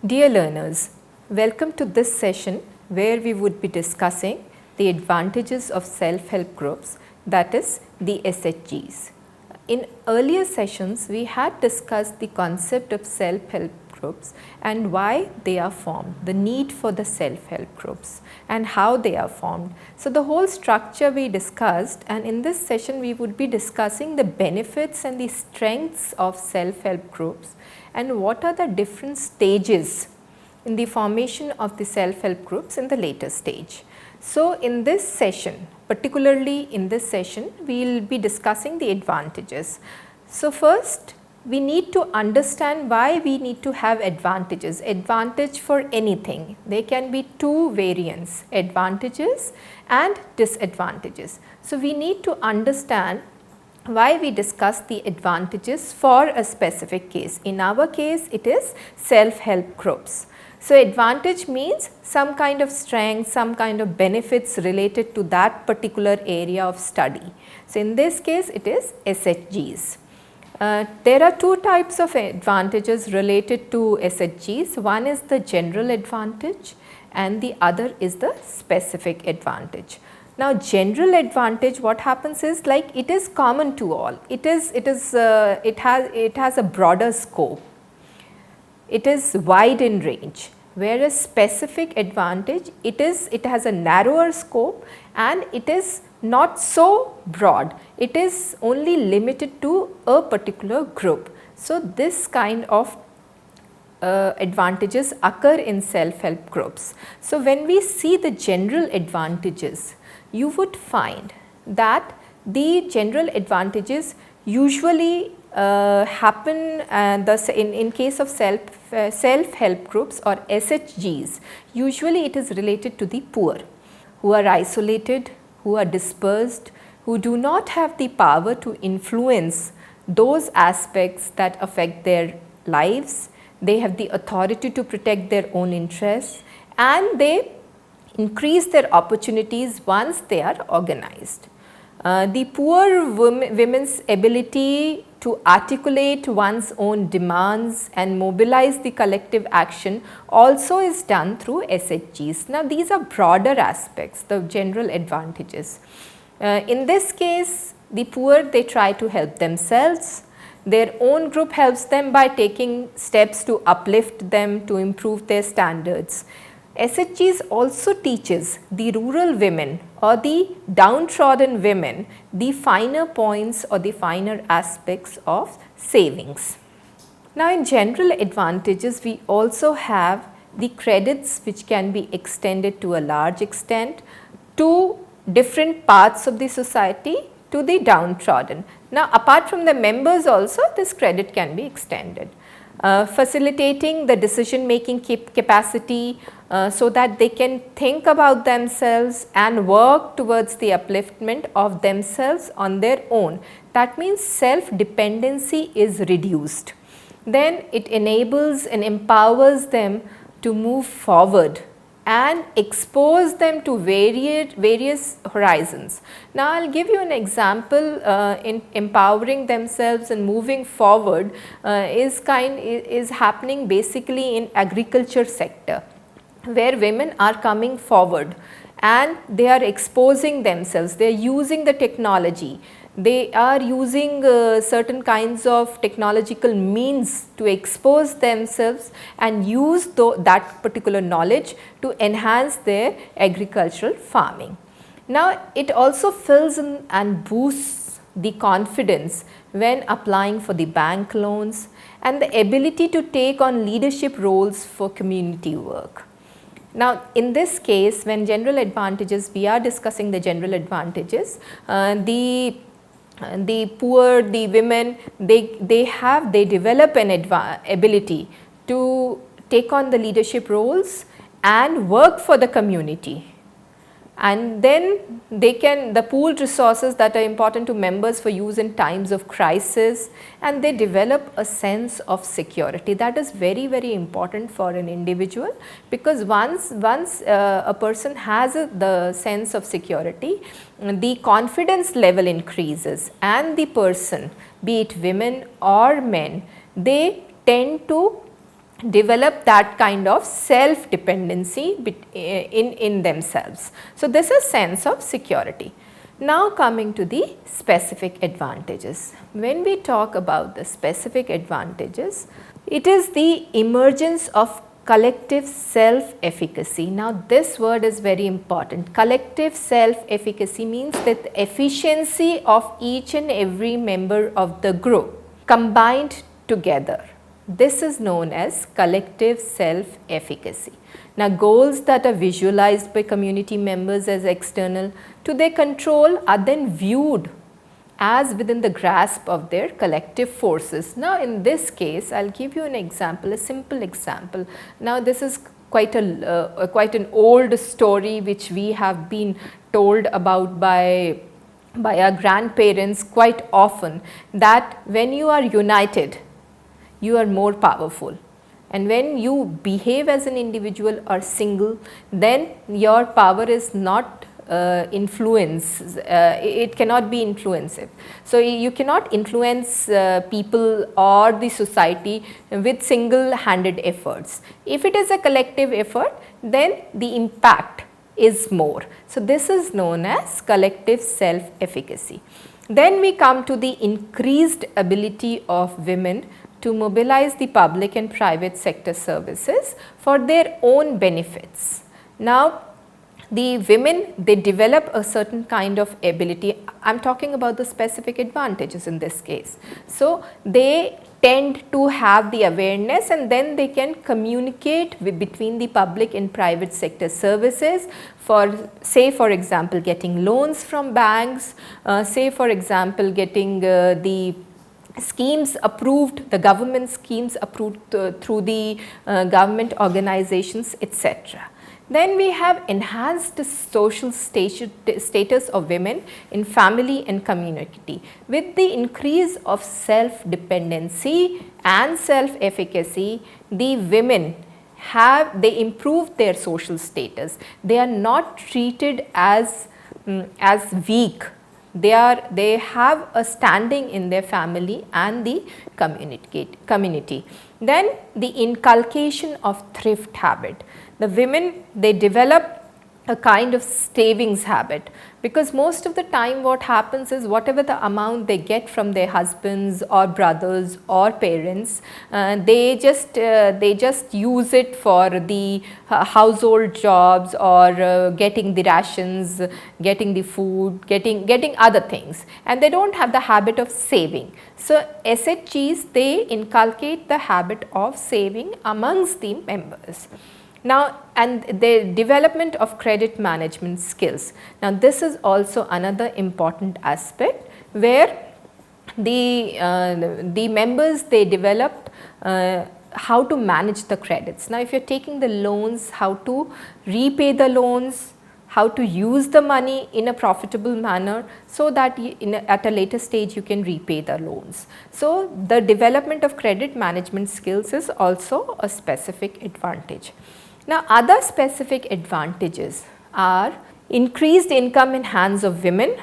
Dear learners, welcome to this session where we would be discussing the advantages of self-help groups, that is the SHGs. In earlier sessions, we had discussed the concept of self-help groups and why they are formed, the need for the self-help groups and how they are formed. So, the whole structure we discussed, and in this session we would be discussing the benefits and the strengths of self-help groups and what are the different stages in the formation of the self-help groups in the later stage. So, in this session, particularly in this session, we will be discussing the advantages. So, first we need to understand why we need to have advantages. Advantage for anything, there can be two variants, advantages and disadvantages. So, we need to understand why we discuss the advantages for a specific case. In our case, it is self-help groups. So, advantage means some kind of strength, some kind of benefits related to that particular area of study. So, in this case, it is SHGs. There are two types of advantages related to SHGs. One is the general advantage and the other is the specific advantage. Now, general advantage, what happens is like it is common to all. It has a broader scope. It is wide in range, whereas specific advantage, it has a narrower scope and it is not so broad. It is only limited to a particular group. So, this kind of advantages occur in self-help groups. So, when we see the general advantages, you would find that the general advantages usually happen in case of self-help groups or SHGs. Usually it is related to the poor who are isolated, who are dispersed, who do not have the power to influence those aspects that affect their lives. They have the authority to protect their own interests and they increase their opportunities once they are organized. The poor women's ability to articulate one's own demands and mobilize the collective action also is done through SHGs. Now, these are broader aspects, the general advantages. In this case, the poor, they try to help themselves. Their own group helps them by taking steps to uplift them, to improve their standards. SHGs also teaches the rural women or the downtrodden women the finer points or the finer aspects of savings. Now, in general advantages, we also have the credits which can be extended to a large extent to different parts of the society, to the downtrodden. Now, apart from the members also, this credit can be extended. Facilitating the decision making capacity so that they can think about themselves and work towards the upliftment of themselves on their own. That means self-dependency is reduced. Then it enables and empowers them to move forward and expose them to various horizons. Now, I will give you an example in empowering themselves and moving forward is happening basically in agriculture sector, where women are coming forward and they are exposing themselves, they are using the technology. They are using certain kinds of technological means to expose themselves and use that particular knowledge to enhance their agricultural farming. Now, it also fills in and boosts the confidence when applying for the bank loans and the ability to take on leadership roles for community work. Now, in this case, when general advantages, we are discussing the general advantages, the poor, the women, they develop an ability to take on the leadership roles and work for the community. And then they can, the pooled resources that are important to members for use in times of crisis, and they develop a sense of security. That is very, very important for an individual, because once a person has the sense of security, the confidence level increases and the person, be it women or men, they tend to develop that kind of self dependency in themselves. So, this is sense of security. Now coming to the specific advantages. When we talk about the specific advantages, it is the emergence of collective self-efficacy. Now this word is very important. Collective self-efficacy means that the efficiency of each and every member of the group combined together. This is known as collective self-efficacy. Now goals that are visualized by community members as external to their control are then viewed as within the grasp of their collective forces. Now in this case, I will give you an example, a simple example. Now this is quite an old story which we have been told about by our grandparents quite often, that when you are united, you are more powerful. And when you behave as an individual or single, then your power is not it cannot be influenced. So you cannot influence people or the society with single handed efforts. If it is a collective effort, then the impact is more. So this is known as collective self efficacy. Then we come to the increased ability of women to mobilize the public and private sector services for their own benefits. Now the women, they develop a certain kind of ability. I am talking about the specific advantages in this case. So they tend to have the awareness, and then they can communicate between the public and private sector services for, say for example, getting loans from banks, say for example getting the schemes approved, the government schemes approved through the government organizations, etc. Then we have enhanced social status of women in family and community. With the increase of self-dependency and self-efficacy, the women they improved their social status. They are not treated as weak. They have a standing in their family and the community. Then the inculcation of thrift habit. The women, they develop a kind of savings habit, because most of the time what happens is whatever the amount they get from their husbands or brothers or parents, they just use it for the household jobs or getting the rations, getting the food, getting other things, and they don't have the habit of saving. So SHGs, they inculcate the habit of saving amongst the members. Now, and the development of credit management skills. Now, this is also another important aspect where the members, they develop how to manage the credits. Now, if you are taking the loans, how to repay the loans, how to use the money in a profitable manner, so that at a later stage you can repay the loans. So, the development of credit management skills is also a specific advantage. Now, other specific advantages are increased income in hands of women,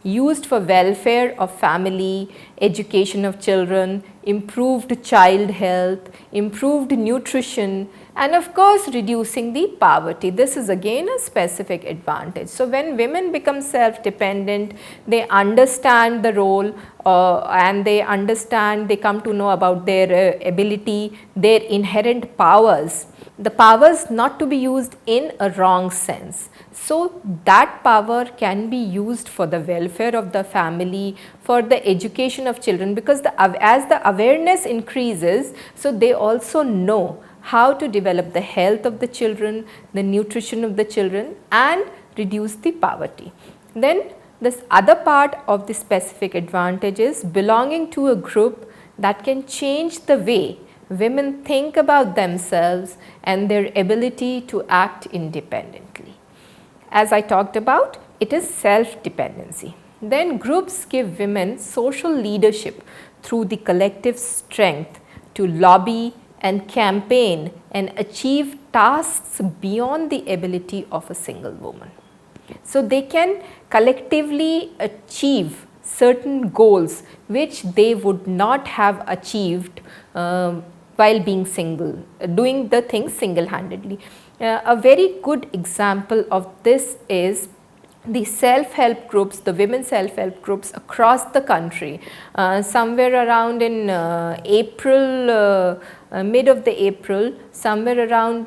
used for welfare of family, education of children, improved child health, improved nutrition, and of course reducing the poverty. This is again a specific advantage. So when women become self-dependent, they understand the role and they come to know about their ability, their inherent powers. The powers not to be used in a wrong sense. So that power can be used for the welfare of the family, for the education of children, because as the awareness increases, so they also know how to develop the health of the children, the nutrition of the children, and reduce the poverty. Then this other part of the specific advantages, belonging to a group that can change the way women think about themselves and their ability to act independently. As I talked about, it is self-dependency. Then groups give women social leadership through the collective strength to lobby and campaign and achieve tasks beyond the ability of a single woman. So they can collectively achieve certain goals which they would not have achieved while being doing the things single-handedly. A very good example of this is the self-help groups, the women self-help groups across the country. Somewhere around in April, mid of the April, somewhere around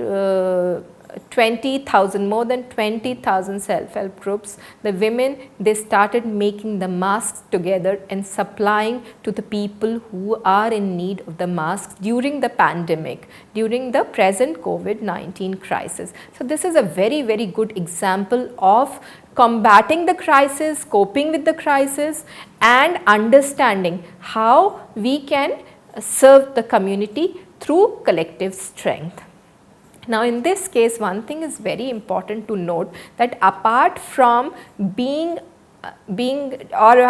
20,000, more than 20,000 self-help groups, the women, they started making the masks together and supplying to the people who are in need of the masks during the pandemic, during the present COVID-19 crisis. So this is a very, very good example of combating the crisis, coping with the crisis, and understanding how we can serve the community through collective strength. Now in this case, one thing is very important to note, that apart from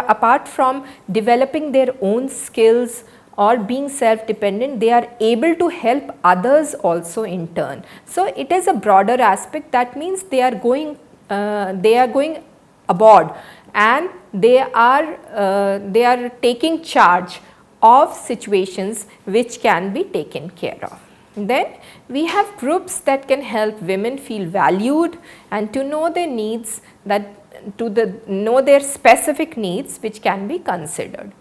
apart from developing their own skills or being self-dependent, they are able to help others also in turn. So it is a broader aspect. That means they are going aboard, and they are taking charge of situations which can be taken care of. Then we have groups that can help women feel valued and to know their needs, know their specific needs which can be considered.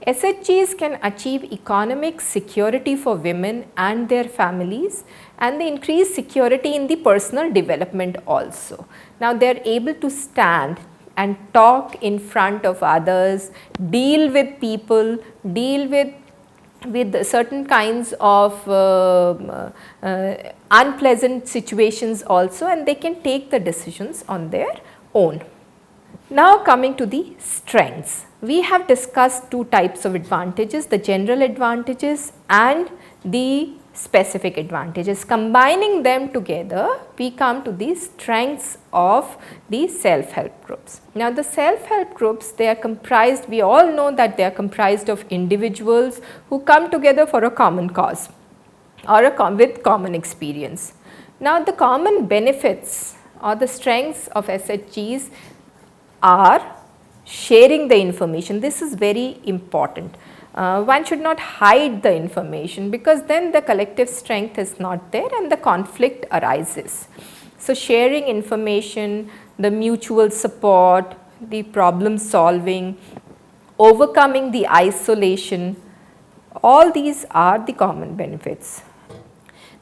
SHGs can achieve economic security for women and their families, and they increase security in the personal development also. Now they are able to stand and talk in front of others, deal with people, deal with certain kinds of unpleasant situations also, and they can take the decisions on their own. Now coming to the strengths. We have discussed two types of advantages, the general advantages and the specific advantages. Combining them together, we come to the strengths of the self-help groups. Now the self-help groups, they are comprised, we all know that they are comprised of individuals who come together for a common cause or with common experience. Now the common benefits or the strengths of SHGs are sharing the information. This is very important. One should not hide the information, because then the collective strength is not there and the conflict arises. So sharing information, the mutual support, the problem solving, overcoming the isolation, all these are the common benefits.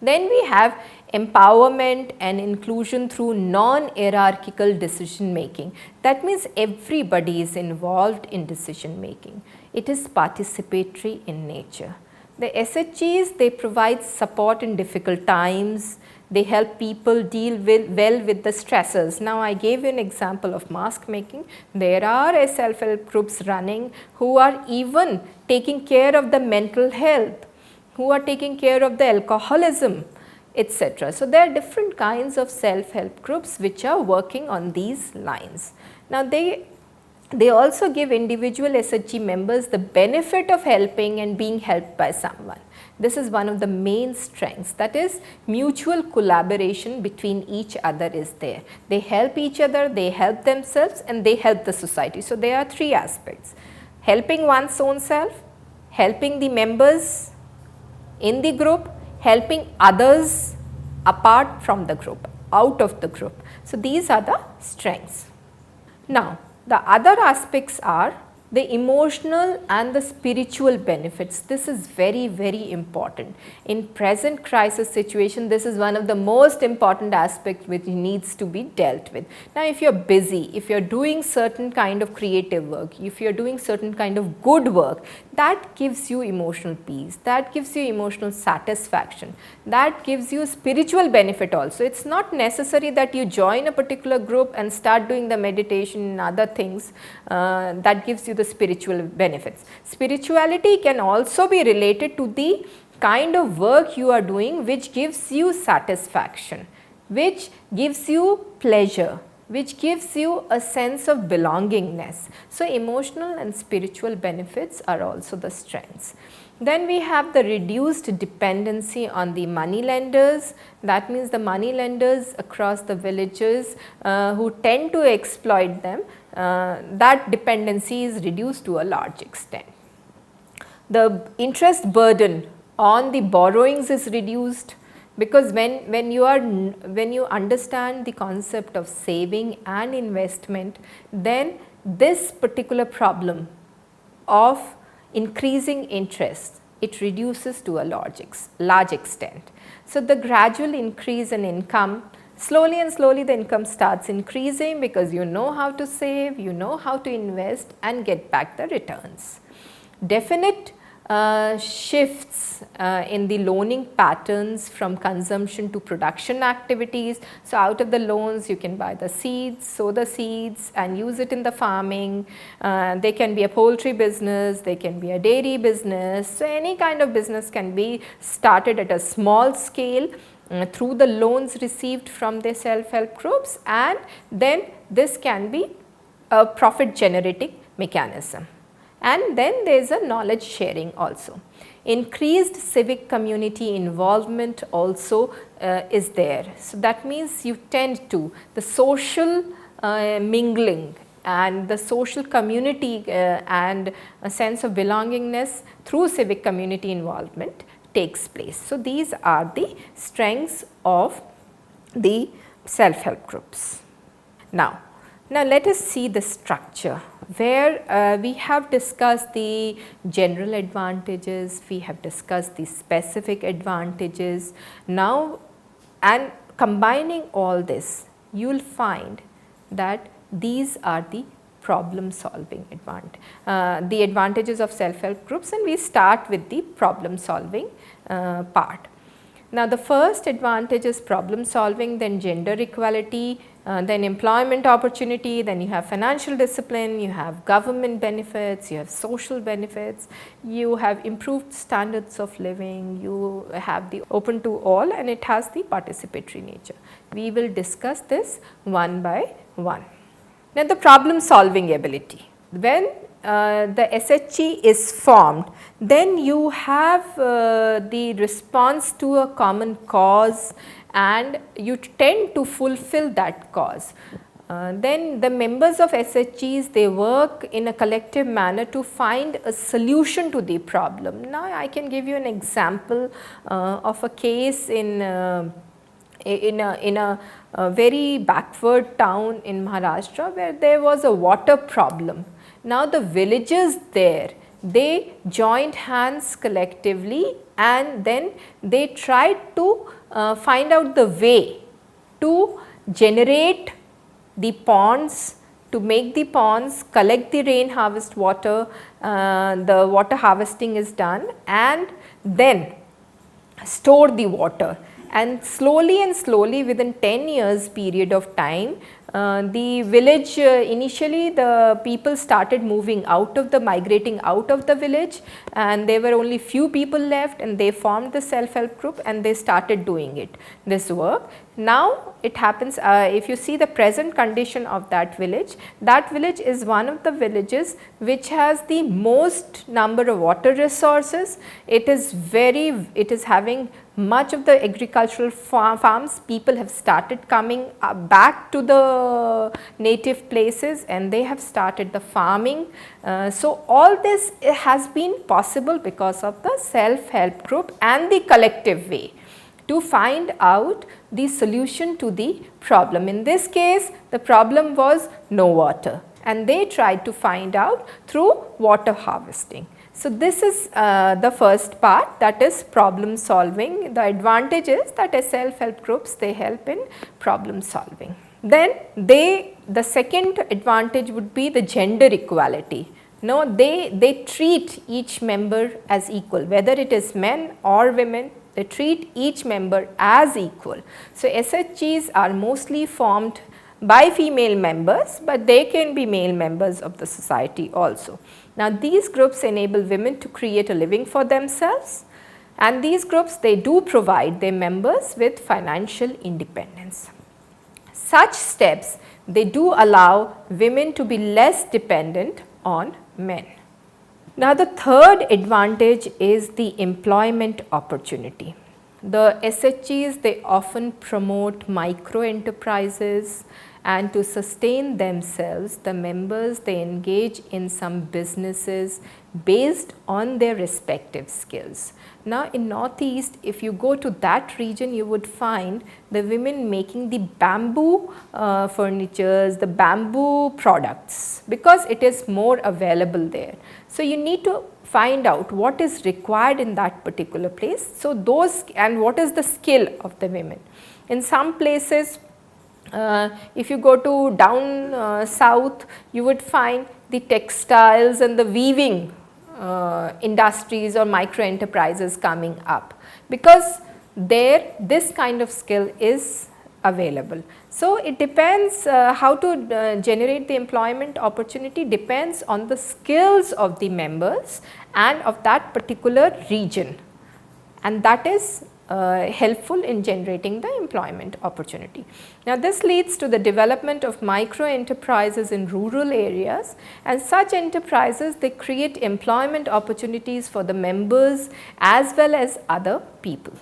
Then we have empowerment and inclusion through non-hierarchical decision making. That means everybody is involved in decision making. It is participatory in nature. The SHGs, they provide support in difficult times. They help people deal well with the stressors. Now I gave you an example of mask making. There are self-help groups running who are even taking care of the mental health, who are taking care of the alcoholism, etc. So there are different kinds of self-help groups which are working on these lines. Now they also give individual SHG members the benefit of helping and being helped by someone. This is one of the main strengths, that is mutual collaboration between each other is there. They help each other, they help themselves, and they help the society. So there are three aspects: helping one's own self, helping the members in the group, helping others apart from the group, out of the group. So these are the strengths. Now the other aspects are the emotional and the spiritual benefits. This is very, very important. In present crisis situation, this is one of the most important aspects which needs to be dealt with. Now if you are busy, if you are doing certain kind of creative work, if you are doing certain kind of good work, that gives you emotional peace, that gives you emotional satisfaction, that gives you spiritual benefit also. It's not necessary that you join a particular group and start doing the meditation and other things that gives you the spiritual benefits. Spirituality can also be related to the kind of work you are doing which gives you satisfaction, which gives you pleasure, which gives you a sense of belongingness. So emotional and spiritual benefits are also the strengths. Then we have the reduced dependency on the money lenders. That means the money lenders across the villages who tend to exploit them, that dependency is reduced to a large extent. The interest burden on the borrowings is reduced, because when you understand the concept of saving and investment, then this particular problem of increasing interest, it reduces to a large extent. So, the gradual increase in income, slowly and slowly the income starts increasing, because you know how to save, you know how to invest and get back the returns. Definite shifts in the loaning patterns from consumption to production activities. So, out of the loans you can buy the seeds, sow the seeds and use it in the farming. They can be a poultry business, they can be a dairy business. So, any kind of business can be started at a small scale through the loans received from the self-help groups, and then this can be a profit generating mechanism. And then there is a knowledge sharing also. Increased civic community involvement also is there. So, that means you tend to the social mingling and the social community and a sense of belongingness through civic community involvement takes place. So, these are the strengths of the self-help groups. Now let us see the structure, where we have discussed the general advantages, we have discussed the specific advantages. Now, and combining all this, you will find that these are the problem solving the advantages of self-help groups, and we start with the problem solving part. Now, the first advantage is problem solving, then gender equality, then employment opportunity, then you have financial discipline, you have government benefits, you have social benefits, you have improved standards of living, you have the open to all, and it has the participatory nature. We will discuss this one by one. Now, the problem solving ability. When the SHG is formed, then you have the response to a common cause and you tend to fulfill that cause. Then the members of SHGs, they work in a collective manner to find a solution to the problem. Now, I can give you an example of a case in a very backward town in Maharashtra, where there was a water problem. Now, the villagers there, they joined hands collectively and then they tried to find out the way to generate the ponds, to make the ponds, collect the rain harvest water, the water harvesting is done, and then store the water. And slowly and slowly, within 10 years period of time, the village initially the people started migrating out of the village, and there were only few people left, and they formed the self-help group and they started doing this work. Now, it happens if you see the present condition of that village is one of the villages which has the most number of water resources. It is having much of the agricultural farms. People have started coming back to the native places and they have started the farming. So, all this has been possible because of the self-help group and the collective way to find out the solution to the problem. In this case, the problem was no water, and they tried to find out through water harvesting. So, this is the first part, that is problem solving. The advantage is that as self-help groups, they help in problem solving. Then the second advantage would be the gender equality. No, they treat each member as equal, whether it is men or women, they treat each member as equal. So, SHGs are mostly formed by female members, but they can be male members of the society also. Now, these groups enable women to create a living for themselves, and these groups, they do provide their members with financial independence. Such steps, they do allow women to be less dependent on men. Now, the third advantage is the employment opportunity. The SHGs, they often promote micro enterprises, and to sustain themselves, the members, they engage in some businesses based on their respective skills. Now in Northeast, if you go to that region, you would find the women making the bamboo furnitures, the bamboo products, because it is more available there. So you need to find out what is required in that particular place. So those, and what is the skill of the women. In some places, if you go to down south, you would find the textiles and the weaving industries or micro enterprises coming up, because there this kind of skill is available. So it depends how to generate the employment opportunity, depends on the skills of the members and of that particular region, and that is helpful in generating the employment opportunity. Now this leads to the development of micro enterprises in rural areas, and such enterprises, they create employment opportunities for the members as well as other people.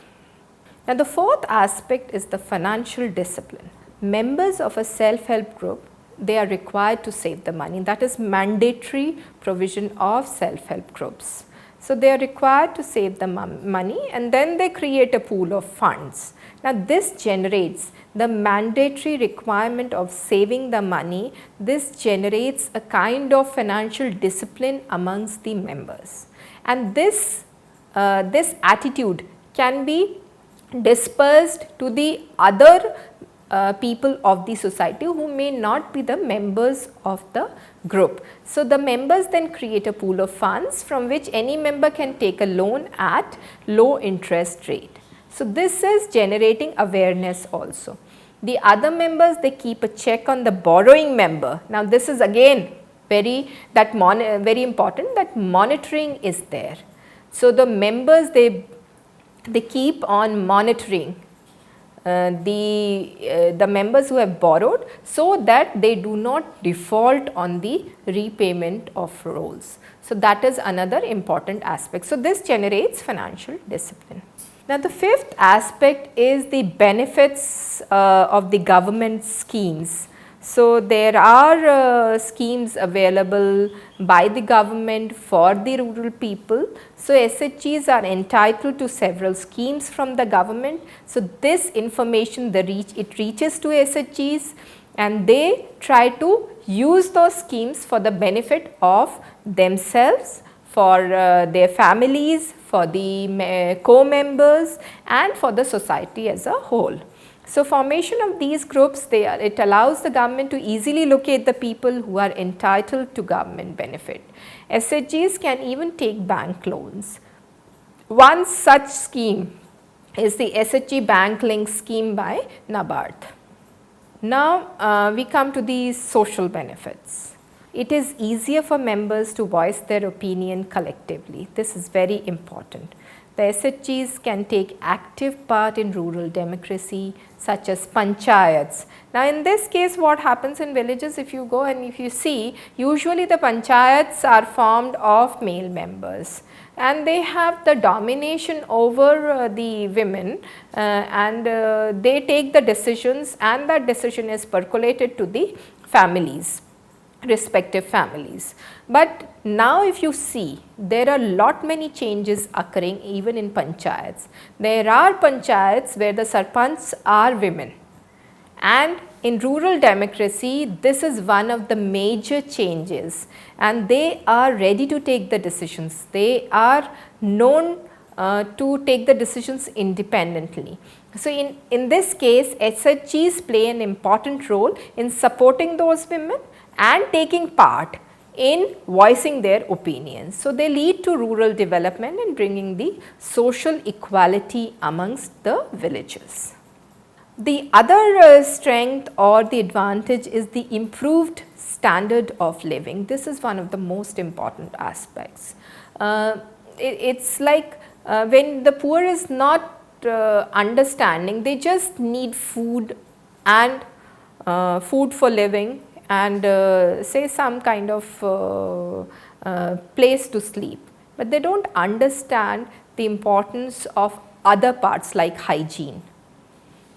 Now the fourth aspect is the financial discipline. Members of a self-help group, they are required to save the money. That is mandatory provision of self-help groups. So they are required to save the money, and then they create a pool of funds. Now this generates the mandatory requirement of saving the money. This generates a kind of financial discipline amongst the members, and this attitude can be dispersed to the other people of the society who may not be the members of the group. So the members then create a pool of funds from which any member can take a loan at low interest rate. So this is generating awareness also. The other members, they keep a check on the borrowing member. Now this is again very important, that monitoring is there. So the members, they keep on monitoring the members who have borrowed, so that they do not default on the repayment of rolls. So that is another important aspect. So this generates financial discipline. Now the fifth aspect is the benefits of the government schemes. So there are schemes available by the government for the rural people. So SHGs are entitled to several schemes from the government. So this information, it reaches to SHGs, and they try to use those schemes for the benefit of themselves, for their families, for the co-members, and for the society as a whole. So formation of these groups, it allows the government to easily locate the people who are entitled to government benefit. SHGs can even take bank loans. One such scheme is the SHG Bank Link scheme by NABARD. Now we come to the social benefits. It is easier for members to voice their opinion collectively. This is very important. The SHGs can take active part in rural democracy, such as panchayats. Now in this case, what happens in villages, if you go and if you see, usually the panchayats are formed of male members, and they have the domination over the women, and they take the decisions, and that decision is percolated to the families, respective families. But now if you see, there are many changes occurring even in panchayats. There are panchayats where the sarpanchs are women, and in rural democracy, this is one of the major changes, and they are ready to take the decisions. They are known to take the decisions independently. So in this case, SHGs play an important role in supporting those women and taking part in voicing their opinions. So they lead to rural development and bringing the social equality amongst the villages. The other strength or the advantage is the improved standard of living. This is one of the most important aspects. It's like when the poor is not understanding, they just need food and food for living, and say some kind of place to sleep, but they do not understand the importance of other parts like hygiene.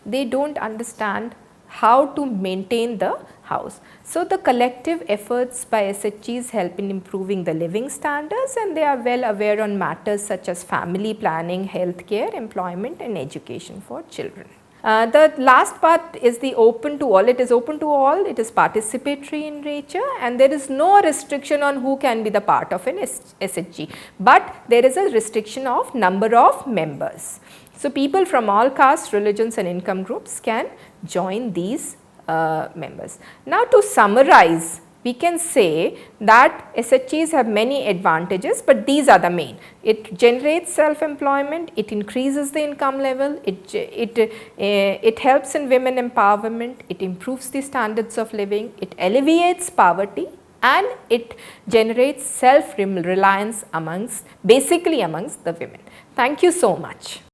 They do not understand how to maintain the house. So, the collective efforts by SHGs help in improving the living standards, and they are well aware on matters such as family planning, healthcare, employment and education for children. The last part is the open to all. It is open to all, it is participatory in nature, and there is no restriction on who can be the part of an SHG, but there is a restriction of number of members. So, people from all castes, religions and income groups can join these members. Now, to summarize, we can say that SHGs have many advantages, but these are the main. It generates self-employment, it increases the income level, it helps in women empowerment, it improves the standards of living, it alleviates poverty, and it generates self-reliance basically amongst the women. Thank you so much.